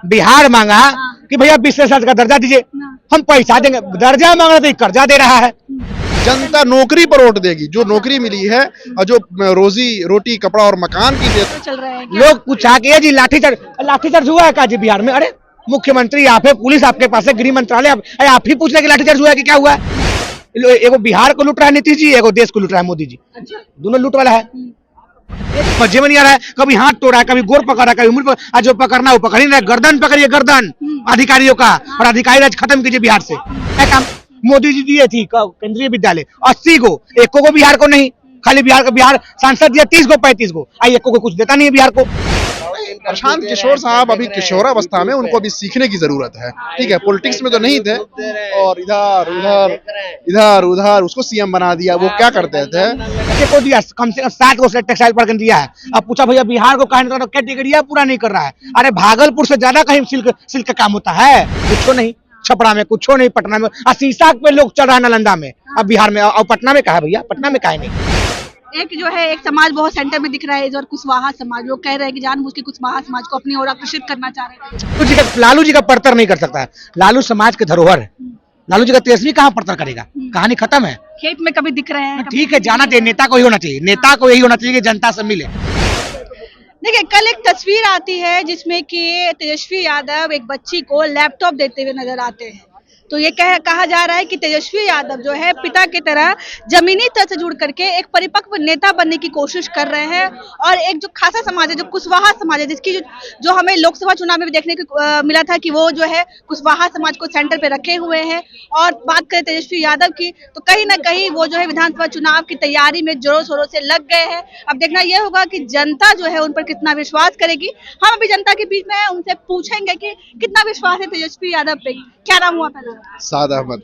बिहार मांगा कि भैया 20% का दर्जा दीजिए, हम पैसा देंगे, दर्जा मांगा तो कर्जा दे रहा है। जनता नौकरी पर वोट देगी, जो नौकरी मिली है और जो रोजी रोटी कपड़ा और मकान की दे। चल रहा है लोग कुछ आके जी लाठीचार्ज हुआ है का जी बिहार में? अरे मुख्यमंत्री आप है, पुलिस आपके पास है, गृह मंत्रालय आप ही पूछ रहे कि लाठीचार्ज हुआ है कि क्या हुआ है? एगो बिहार को लूट रहा है नीतीश जी, एगो देश को लूट रहा है मोदी जी। दोनों लूट वाला है। मजे में नहीं आ रहा है, कभी हाथ तोड़ा है, कभी गोर पकड़ रहा है, कभी उंगली पकड़, जो पकड़ना वो पकड़ ही नहीं रहा है। गर्दन पकड़िए, गर्दन अधिकारियों का, और अधिकारी राज खत्म कीजिए बिहार से। क्या काम मोदी जी दिए थी केंद्रीय विद्यालय 80 को, एको को बिहार को नहीं, खाली बिहार सांसद दिया 30 को 35 को, आई एको को कुछ देता नहीं है बिहार को। प्रशांत किशोर साहब अभी किशोरावस्था में, उनको अभी सीखने की जरूरत है। ठीक है, पॉलिटिक्स में तो नहीं थे और इधर उधर उसको सीएम बना दिया। वो क्या करते थे, को दिया कम से कम 7 को टेक्सटाइल पर दिया है। अब पूछा भैया बिहार को कहा तो कैटेगरी पूरा नहीं कर रहा है। अरे भागलपुर से ज्यादा कहीं सिल्क का काम होता है? कुछ नहीं, छपरा में कुछ नहीं, पटना में शीशा पे लोग चल रहा है, नालंदा में, अब बिहार में और पटना में कहा भैया, पटना में कहा नहीं। एक जो है एक समाज बहुत सेंटर में दिख रहा है, इस बार कुशवाहा समाज। लोग कह रहे हैं कि जानबूझ के कुशवाहा समाज को अपनी ओर आकर्षित करना चाह रहे हैं। लालू जी का पड़तर नहीं कर सकता है, लालू समाज के धरोहर है। लालू जी का तेजस्वी कहाँ पड़तर करेगा? कहानी खत्म है। खेत में कभी दिख रहे हैं। ठीक है, जाना चाहिए, नेता को ही होना चाहिए, नेता को यही होना चाहिए कि जनता से मिले। देखिए, कल एक तस्वीर आती है जिसमें कि तेजस्वी यादव एक बच्ची को लैपटॉप देते हुए नजर आते हैं। तो ये कहा जा रहा है कि तेजस्वी यादव जो है पिता की तरह जमीनी स्तर से जुड़ करके एक परिपक्व नेता बनने की कोशिश कर रहे हैं। और एक जो खासा समाज है, जो कुशवाहा समाज है, जिसकी जो हमें लोकसभा चुनाव में भी देखने को मिला था कि वो जो है कुशवाहा समाज को सेंटर पे रखे हुए हैं। और बात करें तेजस्वी यादव की, तो कहीं ना कहीं वो जो है विधानसभा चुनाव की तैयारी में जोरों शोरों से लग गए हैं। अब देखना यह होगा कि जनता जो है उन पर कितना विश्वास करेगी। हम अभी जनता के बीच में है, उनसे पूछेंगे कि कितना विश्वास है तेजस्वी यादव पे। क्या नाम हुआ पहले? साद अहमद।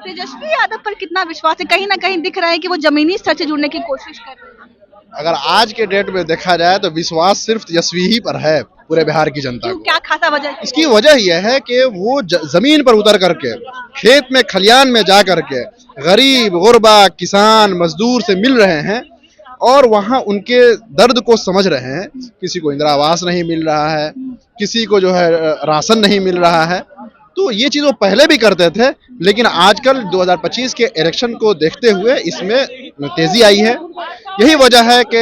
तेजस्वी यादव पर कितना विश्वास है? कहीं ना कहीं दिख रहा है कि वो जमीनी स्तर से जुड़ने की कोशिश कर रहे हैं। अगर आज के डेट में देखा जाए तो विश्वास सिर्फ तेजस्वी ही पर है पूरे बिहार की जनता को। क्या खासा वजह है? इसकी वजह यह है कि वो जमीन पर उतर करके, खेत में खलियान में जा करके गरीब गुरबा किसान मजदूर से मिल रहे हैं और वहां उनके दर्द को समझ रहे हैं। किसी को इंदिरा आवास नहीं मिल रहा है, किसी को जो है राशन नहीं मिल रहा है। तो ये चीज वो पहले भी करते थे, लेकिन आजकल 2025 के इलेक्शन को देखते हुए इसमें तेजी आई है। यही वजह है कि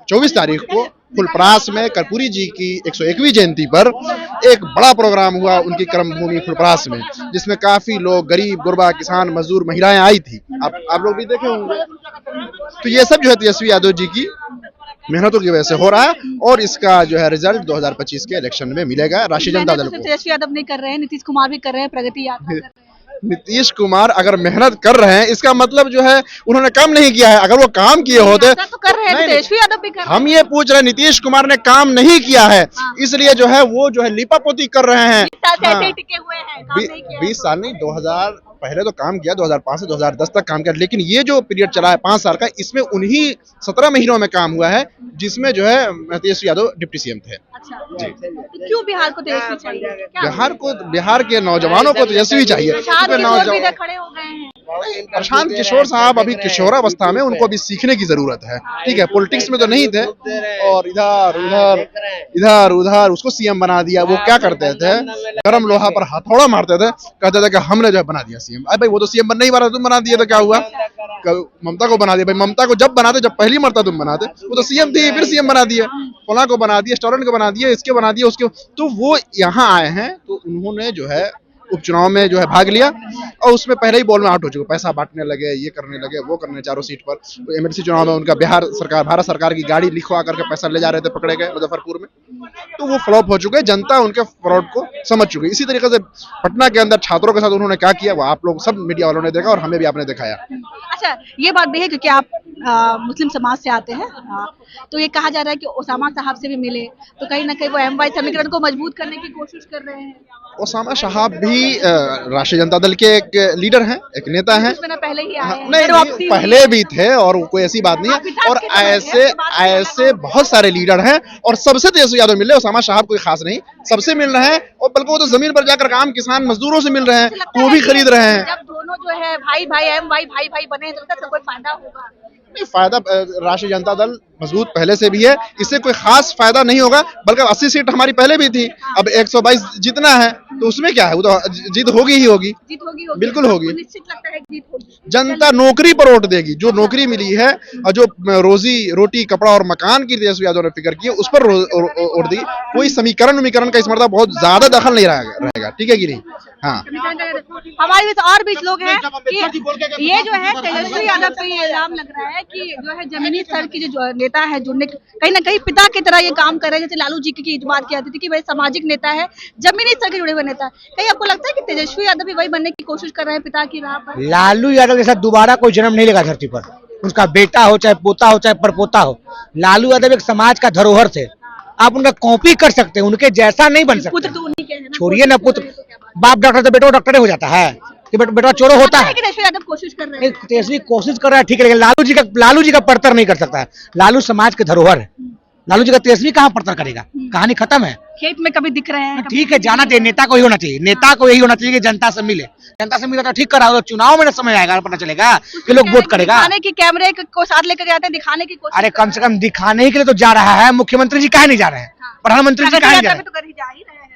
24 तारीख को फुलपरास में कर्पूरी जी की 101वीं जयंती पर एक बड़ा प्रोग्राम हुआ उनकी कर्मभूमि फुलपरास में, जिसमें काफी लोग गरीब गुरबा किसान मजदूर महिलाएं आई थी। आप लोग भी देखे होंगे। तो ये सब जो है तेजस्वी यादव जी की मेहनतों की वजह से हो रहा है और इसका जो है रिजल्ट 2025 के इलेक्शन में मिलेगा राष्ट्रीय जनता दल को। तेजस्वी यादव नहीं कर रहे हैं, नीतीश कुमार भी कर रहे हैं, प्रगति यादव कर रहे हैं। नीतीश कुमार अगर मेहनत कर रहे हैं, इसका मतलब जो है उन्होंने काम नहीं किया है। अगर वो काम किए होते तो कर रहे हैं, तेजस्वी यादव भी कर रहे हैं। हम ये पूछ रहे हैं, नीतीश कुमार ने काम नहीं किया है, इसलिए जो है वो जो है लिपापोती कर रहे हैं। 20 साल नहीं, 2000 पहले तो काम किया, 2005 से 2010 तक काम किया, लेकिन ये जो पीरियड चला है 5 साल का, इसमें उन्हीं 17 महीनों में काम हुआ है जिसमें जो है तेजस्वी यादव डिप्टी सीएम थे। अच्छा, तो क्यों बिहार को तेजस्वी चाहिए? बिहार के नौजवानों को तेजस्वी चाहिए। खड़े हो गए हैं। प्रशांत किशोर साहब अभी किशोरावस्था में, उनको अभी सीखने की जरूरत है। ठीक है, पॉलिटिक्स में तो नहीं थे और इधर उधर उसको सीएम बना दिया। वो क्या करते थे, गरम लोहा पर हथौड़ा मारते थे, कहते थे कि हमने जो है बना दिया सीएम। अरे भाई, वो तो सीएम बन नहीं पा रहा, तुम बना दिए तो क्या हुआ? ममता को बना दिया। भाई, ममता को जब बनाते, जब पहली मरता तुम बनाते, वो तो सीएम थी, फिर सीएम बना दिया। फला को बना दिया, स्टोरेंट को बना दिया, इसके बना दिया, उसके। तो वो यहाँ आए हैं तो उन्होंने जो है उपचुनाव में जो है भाग लिया और उसमें पहले ही बॉल में आउट हो चुके। पैसा बांटने लगे, ये करने लगे, वो करने, चारों सीट पर। तो एमएलसी चुनाव में उनका भारत सरकार की गाड़ी लिखवा करके पैसा ले जा रहे थे, पकड़े गए मुजफ्फरपुर में। तो वो फ्लॉप हो चुके। जनता उनके फ्रॉड को समझ चुकी। इसी तरीके से पटना के अंदर छात्रों के साथ उन्होंने क्या किया, वो आप लोग सब मीडिया वालों ने देखा और हमें भी आपने दिखाया। अच्छा, ये बात भी है क्योंकि आप मुस्लिम समाज से आते हैं, तो ये कहा जा रहा है कि ओसामा साहब से भी मिले, तो कहीं ना कहीं वो एमवाई समीकरण को मजबूत करने की कोशिश कर रहे हैं। ओसामा साहब भी राष्ट्रीय जनता दल के एक लीडर हैं, एक नेता हैं। पहले ही आए हैं। नहीं, पहले भी थे और कोई ऐसी बात नहीं है। और ऐसे बहुत सारे लीडर हैं और सबसे तेजस्वी यादव मिल रहे। ओसामा साहब कोई खास नहीं, सबसे मिल रहे हैं और बल्कि वो तो जमीन पर जाकर काम किसान मजदूरों से मिल रहे हैं, वो भी खरीद रहे हैं। जब दोनों जो है भाई भाई एमवाई भाई भाई बने तो कोई फायदा होगा? फायदा राष्ट्रीय जनता दल मजबूत पहले से भी है, इससे कोई खास फायदा नहीं होगा, बल्कि 80 सीट हमारी पहले भी थी, अब 122 जीतना है तो उसमें क्या है, वो तो जीत होगी ही होगी, जीत होगी बिल्कुल होगी। आपको निश्चित लगता है कि जीत होगी? जनता नौकरी पर वोट देगी, जो नौकरी मिली है और जो रोजी रोटी कपड़ा और मकान की तेजस्वी यादव ने फिक्र की है उस पर वोट देगी। कोई समीकरण का इस मरतबा बहुत ज्यादा दखल नहीं रहेगा, ठीक है कि नहीं? हाँ, हमारे बीच और भी लोग हैं कि ये जो है तेजस्वी यादव पे ये इल्जाम लग रहा है कि जो है जमीनी स्तर की जो नेता है, जुड़ने कहीं ना कहीं पिता की तरह ये काम कर रहे हैं। जैसे लालू जी की बात की जाती थी कि भाई सामाजिक नेता है, जमीनी स्तर के जुड़े हुए नेता है। कहीं आपको लगता है कि तेजस्वी यादव भी वही बनने की कोशिश कर रहे हैं पिता की राह पर? लालू यादव के साथ दोबारा कोई जन्म नहीं लेगा धरती पर, उसका बेटा हो चाहे पोता हो चाहे परपोता हो। लालू यादव एक समाज का धरोहर थे, आप उनका कॉपी कर सकते हैं, उनके जैसा नहीं बन पुत्र सकते। तो उन्हीं के हैं ना, छोड़िए ना पुत्र, बाप डॉक्टर तो बेटा डॉक्टर हो जाता है कि बेटा चोरो होता है। तेजस्वी यादव कोशिश कर रहे हैं। तेजस्वी कोशिश कर रहा है, ठीक है, लेकिन लालू जी का परतर नहीं कर सकता है। लालू समाज के धरोहर है, लालू जी का तेजस्वी कहाँ परतर करेगा? कहानी खत्म है। खेत में कभी दिख रहे हैं, ठीक है, जाना चाहिए, नेता को ही होना चाहिए, नेता को यही होना चाहिए कि जनता से मिले, जनता से मिले तो ठीक करा। चुनाव में ना समय आएगा, पता चलेगा कि लोग वोट करेगा। दिखाने की कैमरे को साथ लेकर जाते हैं, दिखाने की कोशिश। अरे कम से कम दिखाने के लिए तो जा रहा है। मुख्यमंत्री जी काहे नहीं जा रहे हैं? प्रधानमंत्री जी काहे नहीं जा रहे हैं? तो कर ही जा ही रहे हैं।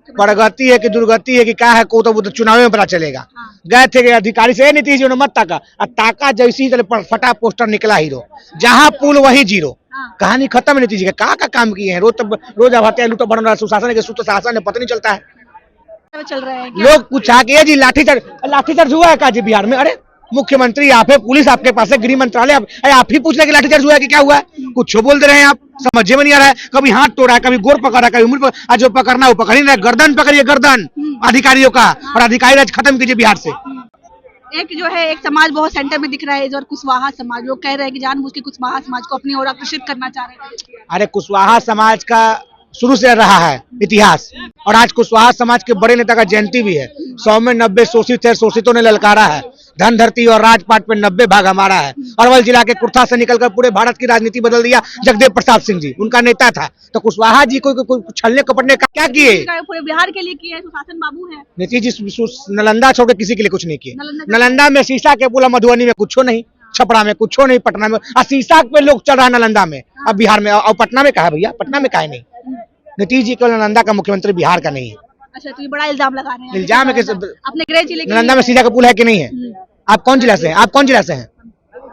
प्रगति है कि दुर्गति है कि क्या है, को तो चुनाव में पता चलेगा। गए थे कि अधिकारी से नीतीश जी ने मत ताका, ताका जैसी ही फटा पोस्टर निकला हीरो, जहाँ पुल वही जीरो। कहानी खत्म है। नीतीश जी का काम किए हैं? रोज हत्या लूटो बन रहा है, सुशासन के सूत्र शासन है, पता नहीं चलता है। चल रहा है लोग पूछा कि जी लाठीचार्ज हुआ है क्या जी बिहार में? अरे मुख्यमंत्री आप है, पुलिस आपके पास है, गृह मंत्रालय आप ही पूछ रहे कि लाठीचार्ज हुआ है कि क्या हुआ है? कुछ बोल दे रहे हैं आप, समझ में नहीं आ रहा है। कभी हाथ तोड़ा है, कभी गोर पकड़ा है, कभी उंगली पकड़ा, जो पकड़ना वो पकड़ ही नहीं, गर्दन पकड़िए, गर्दन अधिकारियों का, और अधिकारी राज खत्म कीजिए बिहार से। एक जो है एक समाज बहुत सेंटर में दिख रहा है, इस बार कुशवाहा समाज। लोग कह रहे हैं कि जानबूझ के कुशवाहा समाज को अपनी ओर आकर्षित करना चाह रहे हैं। अरे कुशवाहा समाज का शुरू से रहा है इतिहास, और आज कुशवाहा समाज के बड़े नेता का जयंती भी है। 100 में 90 शोषित है, शोषितों ने ललकारा है, धन धरती और राजपाट पे 90 भाग हमारा है। अरवल जिला के कुर्था से निकलकर पूरे भारत की राजनीति बदल दिया जगदेव प्रसाद सिंह जी, उनका नेता था। तो कुशवाहा जी को छलने कपटने का क्या किए? पूरे बिहार के लिए किए हैं, सुशासन बाबू है। नीतीश जी नालंदा छोड़ के किसी के लिए कुछ नहीं किए। नालंदा में शीशा के पुल, मधुबनी में कुछ नहीं, छपरा में कुछ नहीं, पटना में शीशा पे लोग चढ़ रहा है नालंदा में। अब बिहार में और पटना में कहा है भैया? पटना में कहा नहीं। नीतीश जी केवल नालंदा का मुख्यमंत्री, बिहार का नहीं है। अच्छा, तो ये बड़ा इल्जाम लगा रहे हैं। इल्जाम है कि अपने गृह जिले के नालंदा में शीशा का पुल है कि नहीं है? आप कौन जिला से हैं? आप कौन जिला से हैं?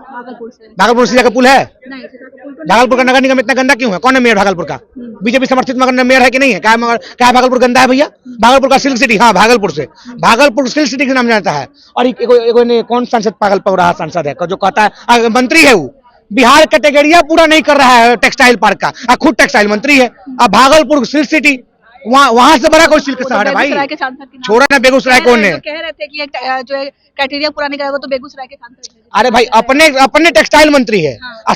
भागलपुर से। भागलपुर शीशा का पुल है? नहीं, शीशा का पुल तो भागलपुर का नगर निगम इतना गंदा क्यों है? कौन है मेयर भागलपुर का? बीजेपी समर्थित मगर मेयर है कि नहीं है? क्या भागलपुर गंदा है भैया? भागलपुर का सिल्क सिटी, हाँ भागलपुर से, भागलपुर सिल्क सिटी के नाम जानता है। और कौन सांसद पागल पग रहा सांसद है जो कहता है मंत्री है वो बिहार कैटेगरिया पूरा नहीं कर रहा है टेक्सटाइल पार्क का, खुद टेक्सटाइल मंत्री है। अब भागलपुर सिल्क सिटी, वहां से बड़ा कोई सिल्क शहर है भाई? छोड़ा ना, बेगूसराय कौन है? कह रहे थे कि जो क्राइटेरिया पूरा नहीं करेगा तो बेगूसराय के सांसद। अरे भाई अपने टेक्सटाइल मंत्री है। हाँ।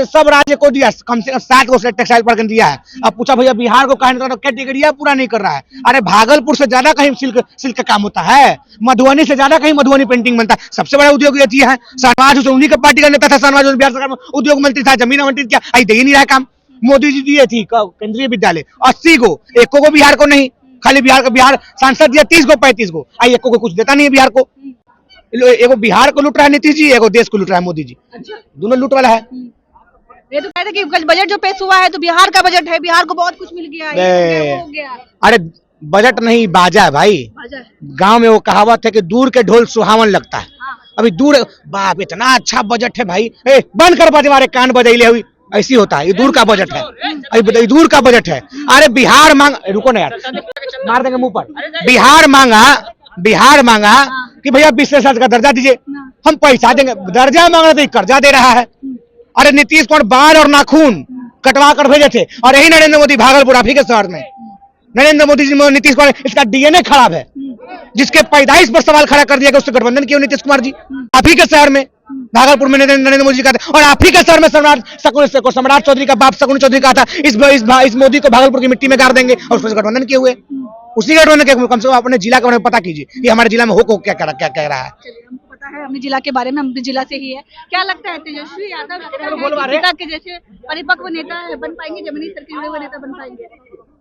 सब राज्य को दिया, कम से कम 60 को टेक्सटाइल पार्क दिया है। अब पूछा भैया बिहार को कहने तो कैटेगरिया पूरा नहीं कर रहा है। अरे भागलपुर से ज्यादा कहीं सिल्क का काम होता है, मधुबनी से ज्यादा कहीं मधुबनी पेंटिंग बनता है। सबसे बड़ा उद्योग ये है। शहनवाज उन्हीं का पार्टी का नेता था, शहनवाज बिहार सरकार में उद्योग मंत्री था, जमीन मंत्री क्या दे ही नहीं रहा काम। मोदी जी दिए थी केंद्रीय विद्यालय 80 को, एको को बिहार को नहीं। खाली बिहार सांसद दिया 30 को 35 को, एको को कुछ देता नहीं है बिहार को। एगो बिहार को लूट रहा है नीतीश जी, एगो देश को लूट रहा है मोदी जी। अच्छा। दोनों लूट वाला है। ये तो कहते हैं कि बजट जो पेश हुआ है तो बिहार का बजट है, बिहार को बहुत कुछ मिल गया, ये हो गया। अरे बजट नहीं, बाजा है भाई। गांव में वो कहावत है कि दूर के ढोल सुहावन लगता है। अभी दूर, बाप इतना अच्छा बजट है भाई, बंद कर बजवारे, कान बजैले हुई, ऐसी होता है। ये दूर का बजट है, अभी दूर का बजट है। अरे बिहार मांग, रुको ना यार, मार देंगे मुंह पर। बिहार मांगा कि भैया 20 का दर्जा दीजिए, हम पैसा देंगे। दर्जा मांग रहे थे, कर्जा दे रहा है। अरे नीतीश कुमार बाल और नाखून कटवा कर भेजे थे, और यही नरेंद्र मोदी भागलपुर आप ही के शहर में, नरेंद्र मोदी जी नीतीश कुमार, इसका डीएनए खराब है। जिसके पैदाइश पर सवाल खड़ा कर दिया कि उससे गठबंधन क्यों नीतीश कुमार जी? आप ही के शहर में भागलपुर में नरेंद्र मोदी जी का था, और आप ही के शहर में सम्राट चौधरी का बाप शकुन चौधरी का था इस मोदी को भागलपुर की मिट्टी में गाड़ देंगे, और उससे गठबंधन किए हुए। उसी गठबंधन के कम से कम अपने जिला के बारे में पता कीजिए कि हमारे जिला में हो क्या कह रहा है। हमको पता है अपने जिला के बारे में, अपने जिला से ही है। क्या लगता है तेजस्वी यादव पिता के जैसे परिपक्व नेता बन पाएंगे, जमीनी स्तर के जुड़े हुए नेता बन पाएंगे?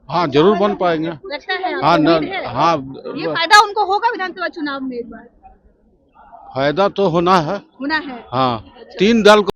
हाँ जरूर बन पाएंगे। लगता है? हाँ, ये फायदा उनको होगा विधानसभा चुनाव में? एक बार फायदा तो होना है। होना है। हाँ, 3 दल को